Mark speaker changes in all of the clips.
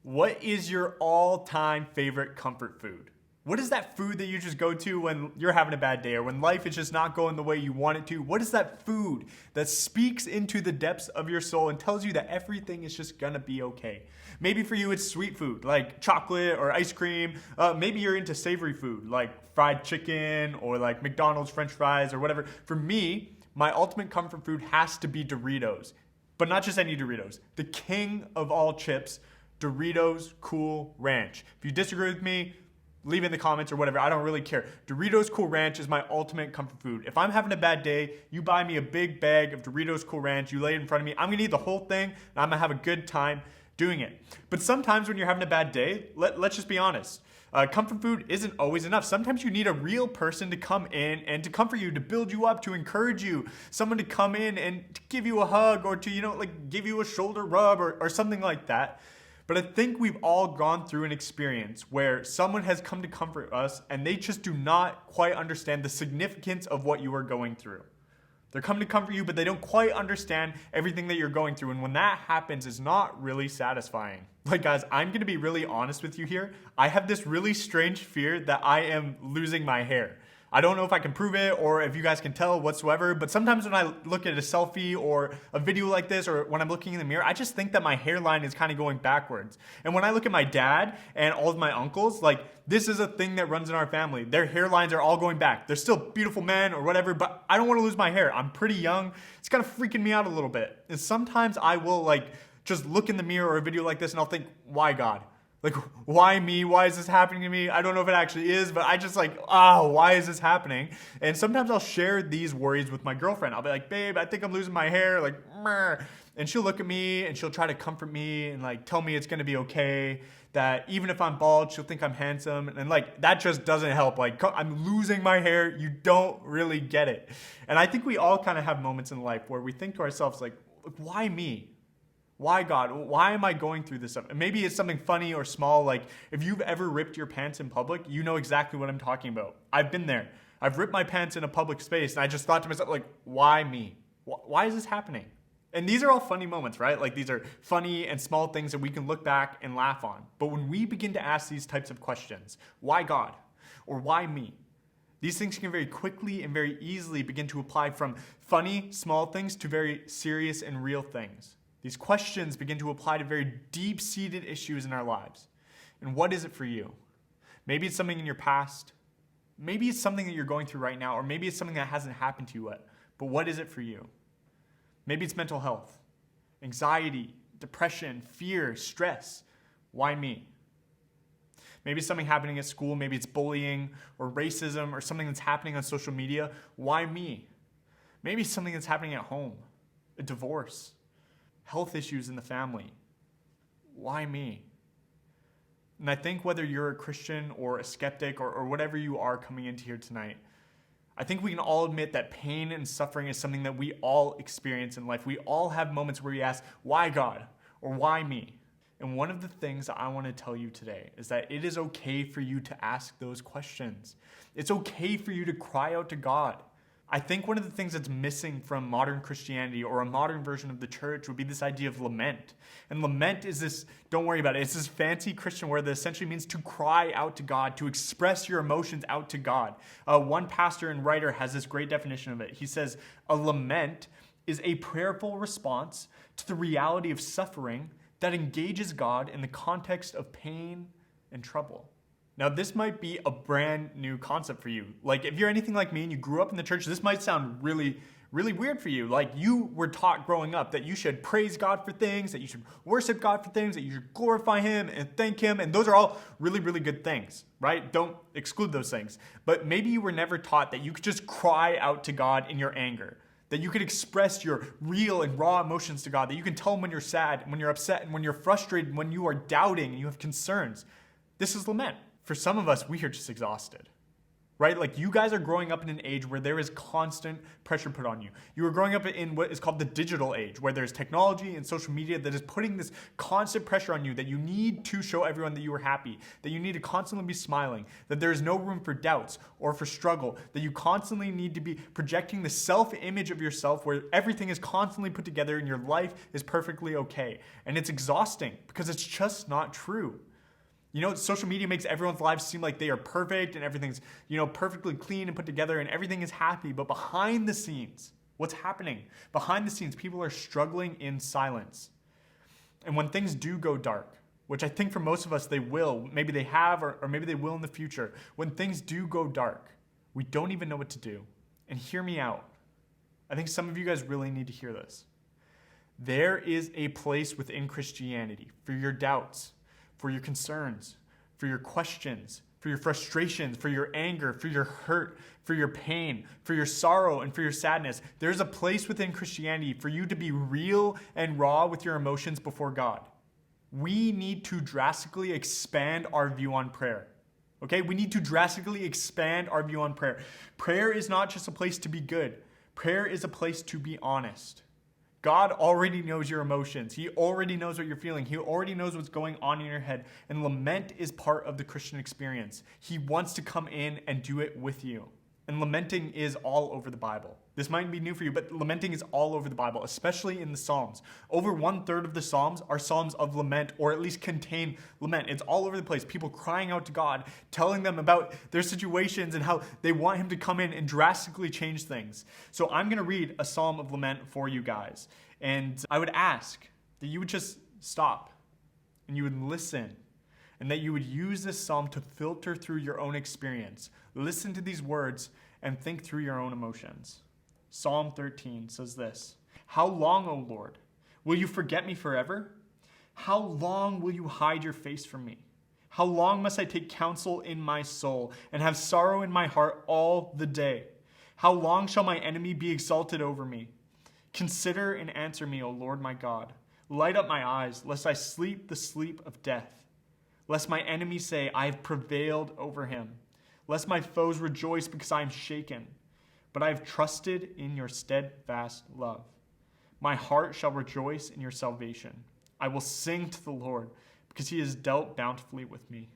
Speaker 1: What is your all-time favorite comfort food? What is that food that you just go to when you're having a bad day or when life is just not going the way you want it to? What is that food that speaks into the depths of your soul and tells you that everything is just gonna be okay? Maybe for you it's sweet food like chocolate or ice cream. Maybe you're into savory food like fried chicken or like McDonald's French fries or whatever. For me, my ultimate comfort food has to be Doritos. But not just any Doritos. The king of all chips, Doritos Cool Ranch. If you disagree with me, leave it in the comments or whatever. I don't really care. Doritos Cool Ranch is my ultimate comfort food. If I'm having a bad day, you buy me a big bag of Doritos Cool Ranch, you lay it in front of me, I'm gonna eat the whole thing, and I'm gonna have a good time doing it. But sometimes when you're having a bad day, let's just be honest. Comfort food isn't always enough. Sometimes you need a real person to come in and to comfort you, to build you up, to encourage you. Someone to come in and to give you a hug or to, give you a shoulder rub or something like that. But I think we've all gone through an experience where someone has come to comfort us and they just do not quite understand the significance of what you are going through. They're coming to comfort you, but they don't quite understand everything that you're going through. And when that happens, it's not really satisfying. Guys, I'm going to be really honest with you here. I have this really strange fear that I am losing my hair. I don't know if I can prove it or if you guys can tell whatsoever, but sometimes when I look at a selfie or a video like this or when I'm looking in the mirror, I just think that my hairline is kind of going backwards. And when I look at my dad and all of my uncles, this is a thing that runs in our family. Their hairlines are all going back. They're still beautiful men or whatever, but I don't want to lose my hair. I'm pretty young. It's kind of freaking me out a little bit. And sometimes I will just look in the mirror or a video like this and I'll think, why God? Why me? Why is this happening to me? I don't know if it actually is, but I just why is this happening? And sometimes I'll share these worries with my girlfriend. I'll be like, babe, I think I'm losing my hair. Meh. And she'll look at me and she'll try to comfort me and tell me it's going to be okay. That even if I'm bald, she'll think I'm handsome. And that just doesn't help. I'm losing my hair. You don't really get it. And I think we all kind of have moments in life where we think to ourselves, why me? Why God? Why am I going through this stuff? Maybe it's something funny or small. If you've ever ripped your pants in public, you know exactly what I'm talking about. I've been there. I've ripped my pants in a public space and I just thought to myself, why me? Why is this happening? And these are all funny moments, right? These are funny and small things that we can look back and laugh on. But when we begin to ask these types of questions, why God? Or why me? These things can very quickly and very easily begin to apply from funny, small things to very serious and real things. These questions begin to apply to very deep-seated issues in our lives. And what is it for you? Maybe it's something in your past. Maybe it's something that you're going through right now, or maybe it's something that hasn't happened to you yet. But what is it for you? Maybe it's mental health, anxiety, depression, fear, stress. Why me? Maybe it's something happening at school. Maybe it's bullying or racism or something that's happening on social media. Why me? Maybe it's something that's happening at home, a divorce, health issues in the family. Why me? And I think whether you're a Christian or a skeptic or whatever you are coming into here tonight, I think we can all admit that pain and suffering is something that we all experience in life. We all have moments where we ask, why God? Or why me? And one of the things that I want to tell you today is that it is okay for you to ask those questions. It's okay for you to cry out to God. I think one of the things that's missing from modern Christianity or a modern version of the church would be this idea of lament. And lament is this, don't worry about it, it's this fancy Christian word that essentially means to cry out to God, to express your emotions out to God. One pastor and writer has this great definition of it. He says, a lament is a prayerful response to the reality of suffering that engages God in the context of pain and trouble. Now, this might be a brand new concept for you. If you're anything like me and you grew up in the church, this might sound really, really weird for you. You were taught growing up that you should praise God for things, that you should worship God for things, that you should glorify Him and thank Him. And those are all really, really good things, right? Don't exclude those things. But maybe you were never taught that you could just cry out to God in your anger, that you could express your real and raw emotions to God, that you can tell Him when you're sad, and when you're upset, and when you're frustrated, and when you are doubting and you have concerns. This is lament. For some of us, we are just exhausted. right? Like you guys are growing up in an age where there is constant pressure put on you. You are growing up in what is called the digital age, where there's technology and social media that is putting this constant pressure on you that you need to show everyone that you are happy, that you need to constantly be smiling, that there is no room for doubts or for struggle, that you constantly need to be projecting the self-image of yourself where everything is constantly put together and your life is perfectly okay. And it's exhausting because it's just not true. You know, social media makes everyone's lives seem like they are perfect and everything's, perfectly clean and put together and everything is happy. But behind the scenes, what's happening? Behind the scenes, people are struggling in silence. And when things do go dark, which I think for most of us they will, maybe they have or maybe they will in the future, when things do go dark, we don't even know what to do. And hear me out. I think some of you guys really need to hear this. There is a place within Christianity for your doubts, for your concerns, for your questions, for your frustrations, for your anger, for your hurt, for your pain, for your sorrow, and for your sadness. There's a place within Christianity for you to be real and raw with your emotions before God. We need to drastically expand our view on prayer. Okay? We need to drastically expand our view on prayer. Prayer is not just a place to be good. Prayer is a place to be honest. God already knows your emotions. He already knows what you're feeling. He already knows what's going on in your head. And lament is part of the Christian experience. He wants to come in and do it with you. And lamenting is all over the Bible. This might be new for you, but lamenting is all over the Bible, especially in the Psalms. Over 1/3 of the Psalms are Psalms of lament, or at least contain lament. It's all over the place. People crying out to God, telling them about their situations and how they want him to come in and drastically change things. So I'm going to read a Psalm of lament for you guys. And I would ask that you would just stop and you would listen, and that you would use this psalm to filter through your own experience. Listen to these words and think through your own emotions. Psalm 13 says this: "How long, O Lord, will you forget me forever? How long will you hide your face from me? How long must I take counsel in my soul and have sorrow in my heart all the day? How long shall my enemy be exalted over me? Consider and answer me, O Lord my God. Light up my eyes, lest I sleep the sleep of death. Lest my enemies say, I have prevailed over him. Lest my foes rejoice because I am shaken. But I have trusted in your steadfast love. My heart shall rejoice in your salvation. I will sing to the Lord because he has dealt bountifully with me."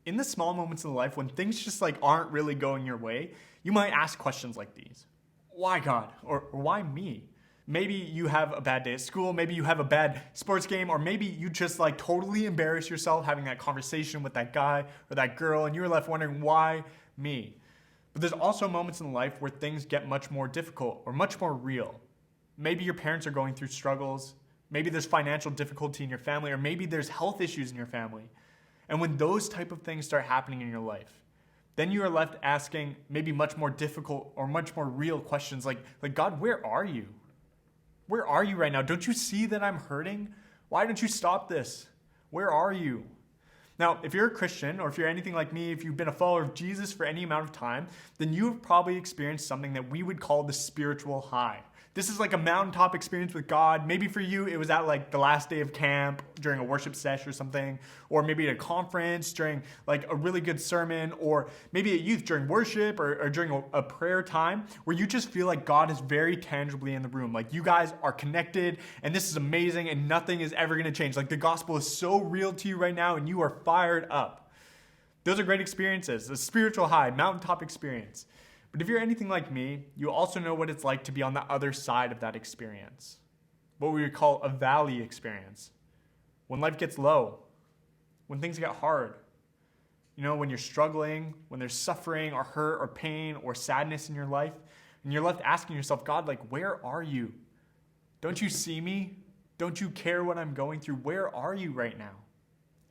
Speaker 1: In the small moments in life when things just aren't really going your way, you might ask questions like these. Why God? Or why me? Maybe you have a bad day at school, maybe you have a bad sports game, or maybe you just totally embarrass yourself having that conversation with that guy or that girl and you're left wondering, why me? But there's also moments in life where things get much more difficult or much more real. Maybe your parents are going through struggles, maybe there's financial difficulty in your family, or maybe there's health issues in your family. And when those type of things start happening in your life, then you are left asking maybe much more difficult or much more real questions like God, where are you? Where are you right now? Don't you see that I'm hurting? Why don't you stop this? Where are you? Now, if you're a Christian, or if you're anything like me, if you've been a follower of Jesus for any amount of time, then you've probably experienced something that we would call the spiritual high. This is like a mountaintop experience with God. Maybe for you, it was at the last day of camp during a worship session or something, or maybe at a conference during a really good sermon, or maybe at youth during worship or during a prayer time where you just feel like God is very tangibly in the room. Like you guys are connected and this is amazing and nothing is ever going to change. Like the gospel is so real to you right now and you are fired up. Those are great experiences, a spiritual high, mountaintop experience. But if you're anything like me, you also know what it's like to be on the other side of that experience. What we would call a valley experience. When life gets low, when things get hard, when you're struggling, when there's suffering or hurt or pain or sadness in your life, and you're left asking yourself, God, where are you? Don't you see me? Don't you care what I'm going through? Where are you right now?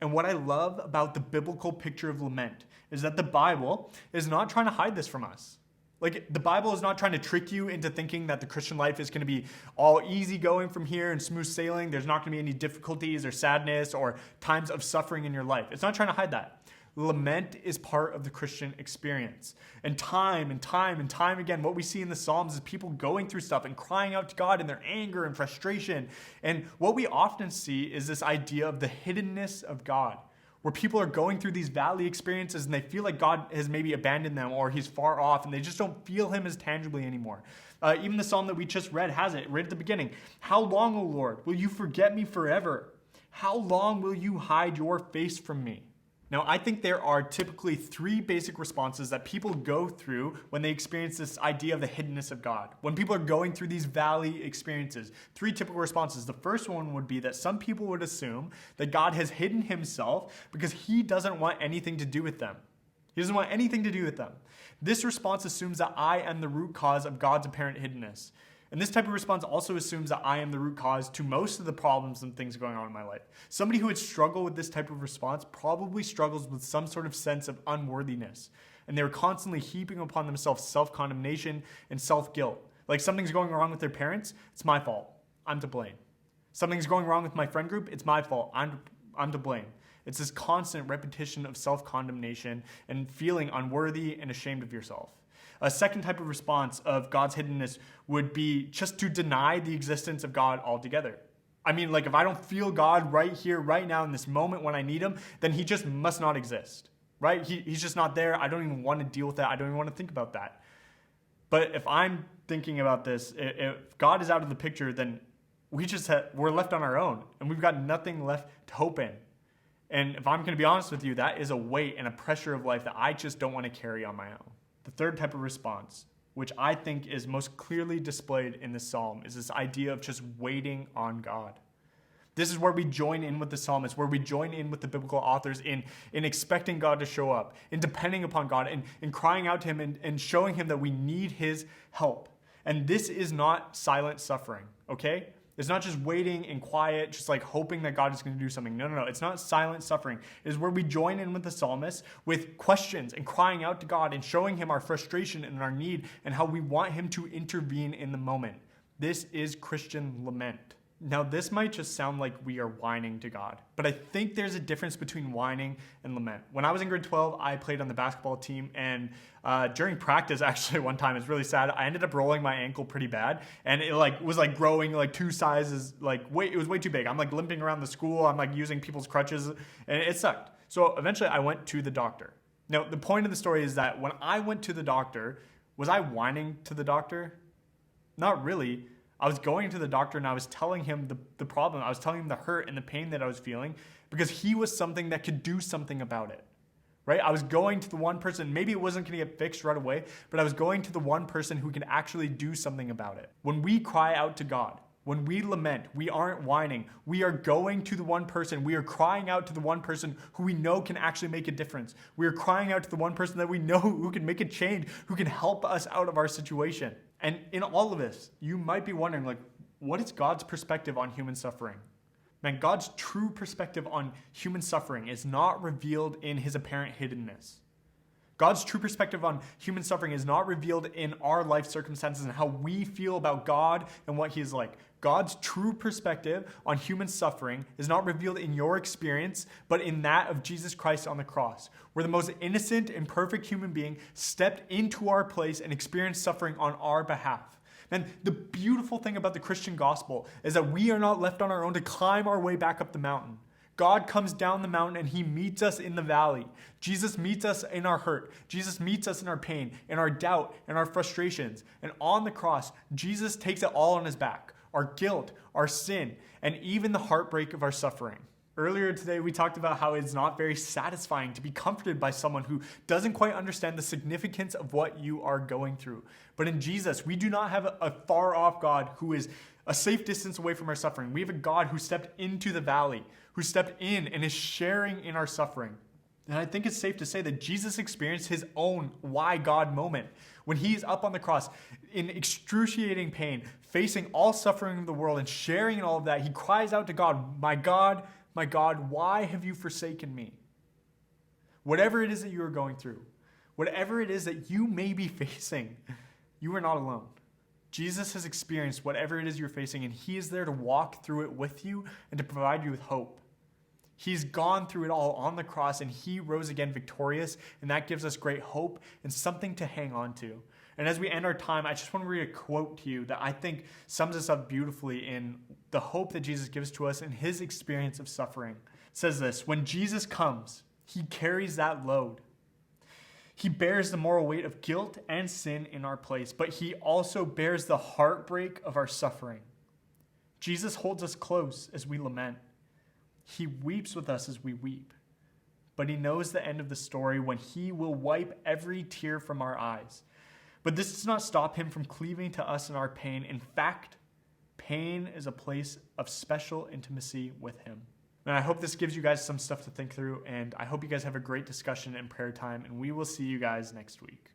Speaker 1: And what I love about the biblical picture of lament is that the Bible is not trying to hide this from us. The Bible is not trying to trick you into thinking that the Christian life is going to be all easy going from here and smooth sailing. There's not going to be any difficulties or sadness or times of suffering in your life. It's not trying to hide that. Lament is part of the Christian experience. And time and time and time again, what we see in the Psalms is people going through stuff and crying out to God in their anger and frustration. And what we often see is this idea of the hiddenness of God, where people are going through these valley experiences and they feel like God has maybe abandoned them or he's far off and they just don't feel him as tangibly anymore. Even the psalm that we just read has it right at the beginning. How long, O Lord, will you forget me forever? How long will you hide your face from me? Now, I think there are typically three basic responses that people go through when they experience this idea of the hiddenness of God. When people are going through these valley experiences, three typical responses. The first one would be that some people would assume that God has hidden himself because he doesn't want anything to do with them. He doesn't want anything to do with them. This response assumes that I am the root cause of God's apparent hiddenness. And this type of response also assumes that I am the root cause to most of the problems and things going on in my life. Somebody who would struggle with this type of response probably struggles with some sort of sense of unworthiness. And they're constantly heaping upon themselves self-condemnation and self-guilt. Like something's going wrong with their parents, it's my fault. I'm to blame. Something's going wrong with my friend group, it's my fault. I'm to blame. It's this constant repetition of self-condemnation and feeling unworthy and ashamed of yourself. A second type of response of God's hiddenness would be just to deny the existence of God altogether. I mean, like if I don't feel God right here, right now in this moment when I need him, then he just must not exist, right? He's just not there. I don't even want to deal with that. I don't even want to think about that. But if I'm thinking about this, if God is out of the picture, then we're left on our own and we've got nothing left to hope in. And if I'm going to be honest with you, that is a weight and a pressure of life that I just don't want to carry on my own. The third type of response, which I think is most clearly displayed in this psalm, is this idea of just waiting on God. This is where we join in with the psalmist, where we join in with the biblical authors in expecting God to show up, in depending upon God, in crying out to him and showing him that we need his help. And this is not silent suffering, okay? It's not just waiting in quiet, just like hoping that God is going to do something. No. It's not silent suffering. It is where we join in with the psalmist with questions and crying out to God and showing him our frustration and our need and how we want him to intervene in the moment. This is Christian lament. Now, this might just sound like we are whining to God, but I think there's a difference between whining and lament. When I was in grade 12, I played on the basketball team, and during practice, actually, one time, it's really sad, I ended up rolling my ankle pretty bad, and it was growing like 2 sizes, it was way too big. I'm limping around the school, I'm using people's crutches, and it sucked. So eventually, I went to the doctor. Now, the point of the story is that when I went to the doctor, was I whining to the doctor? Not really. I was going to the doctor and I was telling him the problem. I was telling him the hurt and the pain that I was feeling because he was something that could do something about it, right? I was going to the one person, maybe it wasn't going to get fixed right away, but I was going to the one person who can actually do something about it. When we cry out to God, when we lament, we aren't whining. We are going to the one person. We are crying out to the one person who we know can actually make a difference. We are crying out to the one person that we know who can make a change, who can help us out of our situation. And in all of this, you might be wondering, what is God's perspective on human suffering? Man, God's true perspective on human suffering is not revealed in his apparent hiddenness. God's true perspective on human suffering is not revealed in our life circumstances and how we feel about God and what he is like. God's true perspective on human suffering is not revealed in your experience, but in that of Jesus Christ on the cross, where the most innocent and perfect human being stepped into our place and experienced suffering on our behalf. And the beautiful thing about the Christian gospel is that we are not left on our own to climb our way back up the mountain. God comes down the mountain and he meets us in the valley. Jesus meets us in our hurt. Jesus meets us in our pain, in our doubt, and our frustrations. And on the cross, Jesus takes it all on his back. Our guilt, our sin, and even the heartbreak of our suffering. Earlier today, we talked about how it's not very satisfying to be comforted by someone who doesn't quite understand the significance of what you are going through. But in Jesus, we do not have a far-off God who is a safe distance away from our suffering. We have a God who stepped into the valley, who stepped in and is sharing in our suffering. And I think it's safe to say that Jesus experienced his own why God moment when he is up on the cross in excruciating pain, facing all suffering of the world and sharing in all of that. He cries out to God, my God, why have you forsaken me? Whatever it is that you are going through, whatever it is that you may be facing, you are not alone. Jesus has experienced whatever it is you're facing, and he is there to walk through it with you and to provide you with hope. He's gone through it all on the cross, and he rose again victorious, and that gives us great hope and something to hang on to. And as we end our time, I just want to read a quote to you that I think sums us up beautifully in the hope that Jesus gives to us in his experience of suffering. It says this: when Jesus comes, he carries that load. He bears the moral weight of guilt and sin in our place, but he also bears the heartbreak of our suffering. Jesus holds us close as we lament. He weeps with us as we weep, but he knows the end of the story when he will wipe every tear from our eyes. But this does not stop him from cleaving to us in our pain. In fact, pain is a place of special intimacy with him. And I hope this gives you guys some stuff to think through, and I hope you guys have a great discussion and prayer time, and we will see you guys next week.